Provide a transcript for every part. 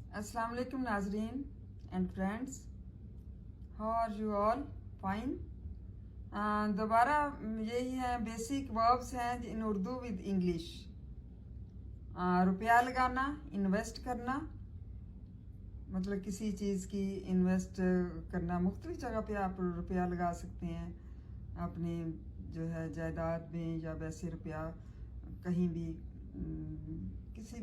अस्सलाम वालेकुम नाजरीन and friends, how are you all? Fine. दोबारा यही है, बेसिक वर्ब्स हैं इन उर्दू विद इंग्लिश। रुपया लगाना, इन्वेस्ट करना, मतलब किसी चीज़ की इन्वेस्ट करना। मुख्तलिफ जगह पे आप रुपया लगा सकते हैं, अपनी जो है जायदाद में, या वैसे रुपया कहीं भी किसी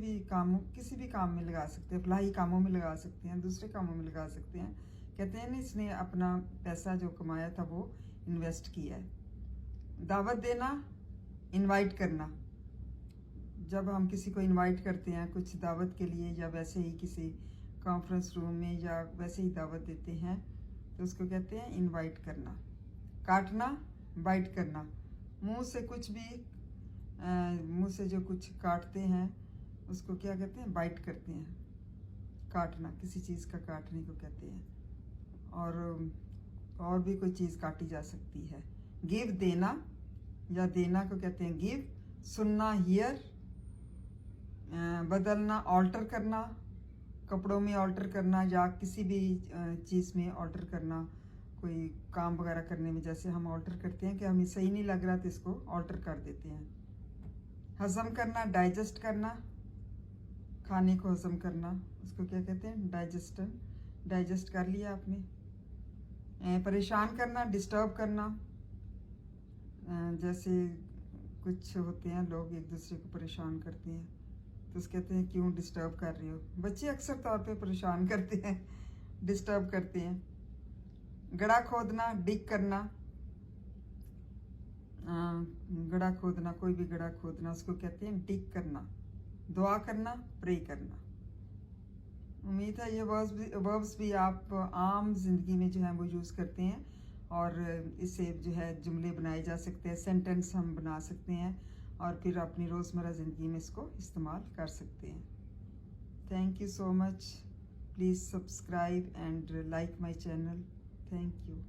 भी काम में लगा सकते हैं। फलाही कामों में लगा सकते हैं, दूसरे कामों में लगा सकते हैं। कहते हैं ना, इसने अपना पैसा जो कमाया था वो इन्वेस्ट किया है। दावत देना, इनवाइट करना। जब हम किसी को इनवाइट करते हैं कुछ दावत के लिए, या वैसे ही किसी कॉन्फ्रेंस रूम में या वैसे ही दावत देते हैं, तो उसको कहते हैं इनवाइट करना। काटना, बाइट करना। मुंह से कुछ भी मुंह से जो कुछ काटते हैं उसको क्या कहते हैं? बाइट करते हैं। काटना, किसी चीज़ का काटने को कहते हैं। और भी कोई चीज़ काटी जा सकती है। गिव, देना, या देना को कहते हैं गिव। सुनना, हियर। बदलना, ऑल्टर करना, कपड़ों में ऑल्टर करना, या किसी भी चीज़ में ऑल्टर करना। कोई काम वगैरह करने में जैसे हम ऑल्टर करते हैं कि हमें सही नहीं लग रहा तो इसको ऑल्टर कर देते हैं। हजम करना, डाइजेस्ट करना, खाने को हजम करना, उसको क्या कहते हैं? डाइजेस्टन। डाइजेस्ट कर लिया आपने। परेशान करना, डिस्टर्ब करना। जैसे कुछ होते हैं लोग एक दूसरे को परेशान करते हैं, तो उसको कहते हैं क्यों डिस्टर्ब कर रहे हो। बच्चे अक्सर तौर पे परेशान करते हैं, डिस्टर्ब करते हैं। गड़ा खोदना, डिग करना। गड़ा खोदना, कोई भी गड़ा खोदना, उसको कहते हैं डिग करना। दुआ करना, प्रे करना। उम्मीद है ये वर्ब्स भी आप आम जिंदगी में जो है वो यूज़ करते हैं, और इससे जो है जुमले बनाए जा सकते हैं, सेंटेंस हम बना सकते हैं, और फिर अपनी रोज़मर्रा ज़िंदगी में इसको इस्तेमाल कर सकते हैं। Thank you so much. Please subscribe and like my channel. Thank you.